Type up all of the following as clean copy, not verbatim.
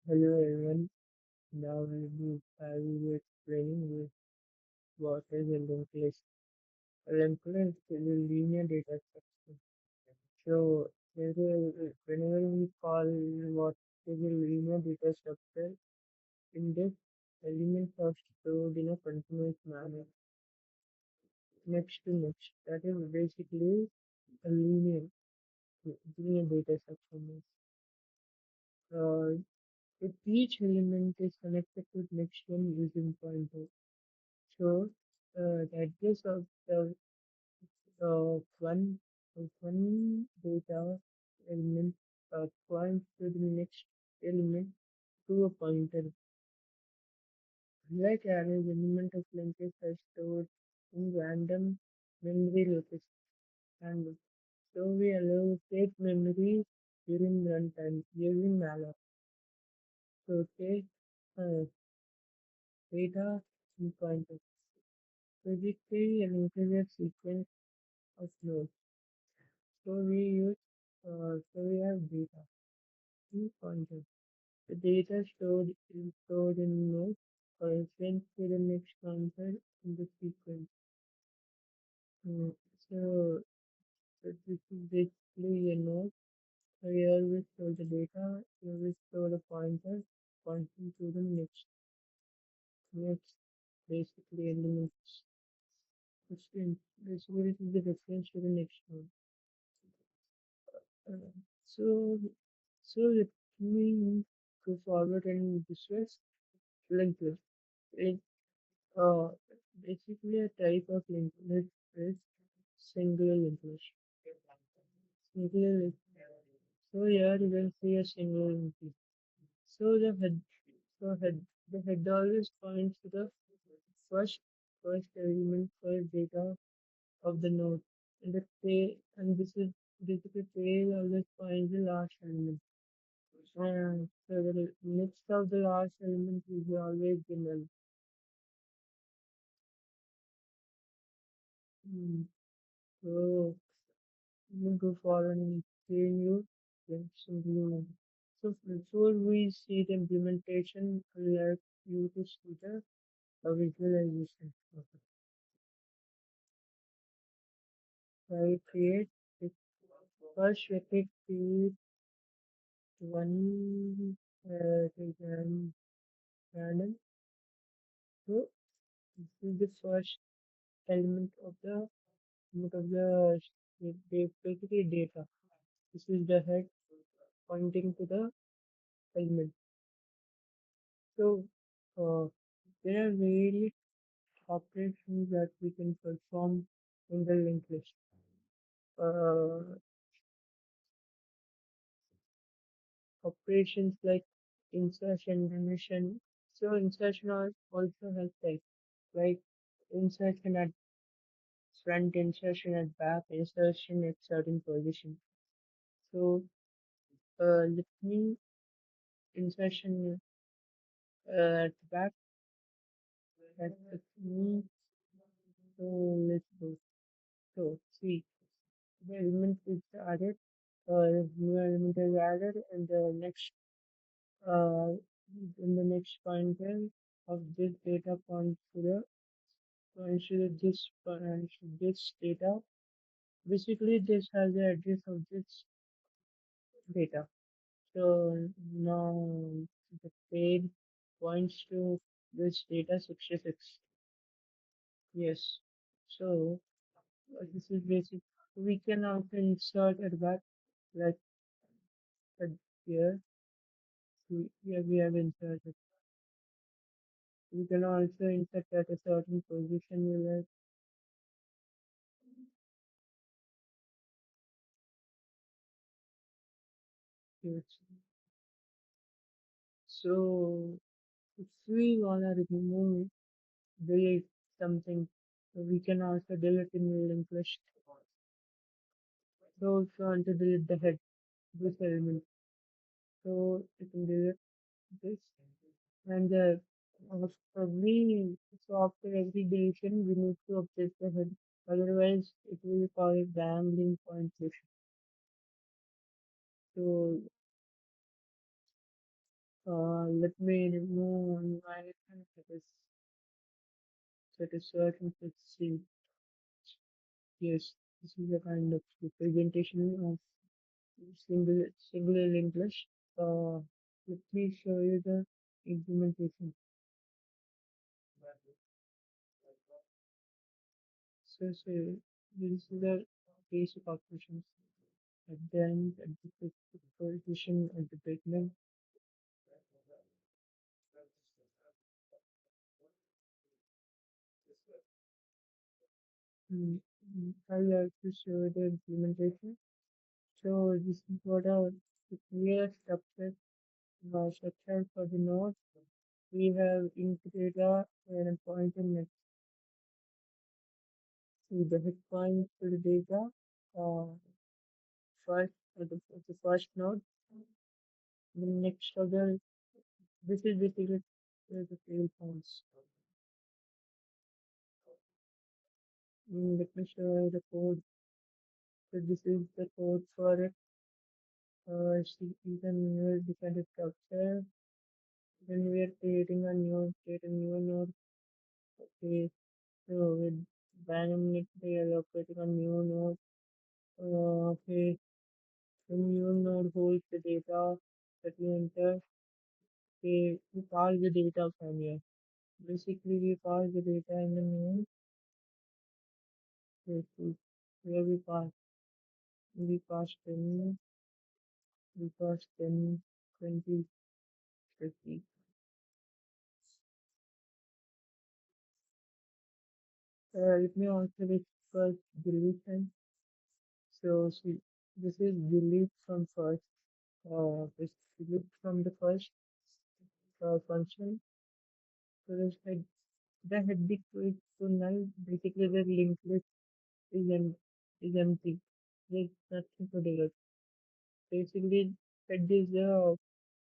Hello everyone. Now I will be explaining with what is a linked list. A linked list is a linear data structure. So whenever we call what is a linear data structure, in this elements are stored in a continuous manner next to next. That is basically a linear data structure. Uh, if each element is connected to the next one using pointer. So the address of the one one data element points to the next element through a pointer. Like arrays, element of linkage are stored in random memory locations, and so we allocate memory during runtime using malloc. So take uh, data in pointers. Basically, an integer sequence of nodes. So we have data in pointers. The data stored is stored in nodes corresponds to the next pointer in the sequence. Mm, So, so this is basically a node. So here we store the data, here we store the pointer pointing to the next basically elements. Basically this is the reference to the next node. Uh, so let me go forward and discuss linked list. It, uh, basically a type of linked list is singular linked list. Singular list. So here you can see a single linked list. So so head, the head always points to the first first element, first data of the node, and the tail, and this is basically tail always points the last element. So the next of the last element will be always the null. Mm. So we go forward and explain you the simple. So before we see the implementation, I would like you to see the visualization. Okay. So I will create the first record create one take random. So this is the first element of the basically data. This is the head pointing to the element. So uh, there are various operations that we can perform in the linked list. Uh, Operations like insertion, deletion. So insertion also has types like insertion at front, insertion at back, insertion at certain position. So let me insertion at back. At me. So let's go. So see, the element is added. New element is added, and the next uh, in the next pointer of this data points to the points to this data. Basically, this has the address of this data. So now the page points to this data 66. Yes. So this is basic. We can also insert at back like at here. Here we have inserted. We can also insert at a certain position. We like it. So if we wanna remove delete something, so we can also delete in the linked list. So if you want to delete the head, this element, so you can delete this. And every so after every deletion, we need to update the head. Otherwise, it will call it gambling point solution. So let me remove one line that is certain to see. Yes, this is a kind of representation of singular English. Uh, Let me show you the implementation. So this is the basic operations. At the end, at the position, at the beginning. I like to show the implementation. So this is what our clear structure for the node. We have input data and a pointer next to the hit point to the data. Uh, First, the first node. The next other. This is basically the field points. Let me show you the code. So this is the code for it. See, you can define the structure. Then we are create a new node. Okay, so with dynamic they are operating on new node. Okay, the new node holds the data that you enter. Okay, we pass the data from here. Basically, we pass the data in the new. Okay, so where we pass 10, we pass 10, 20, 50. Let me also discuss deletion. So see, this is delete from first. This delete from the first function. So this head, the head equals to null. Basically, the linked list is, is empty. There's nothing to delete. Basically, head is a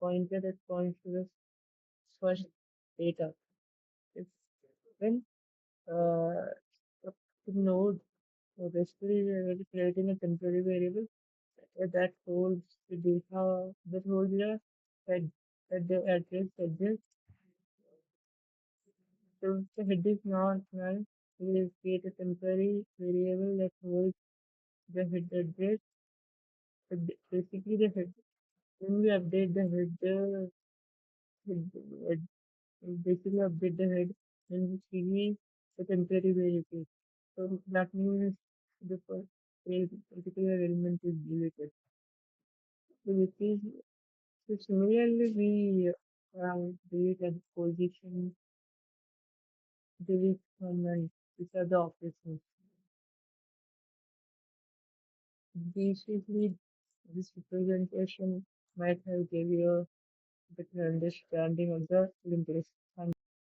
pointer that points to the first data. If when uh, the node, basically, we are creating a temporary variable that holds the data, that holds the head, at the address address. So if the head is not null, we will create a temporary variable that holds the head address. Basically, the head, when we update the head, head basically update the head, then we see the temporary variable. So that means the first particular element is deleted. So this is so similarly we delete at position, delete comment, which are the operations. Basically, this representation might have give you a better understanding of the linked list.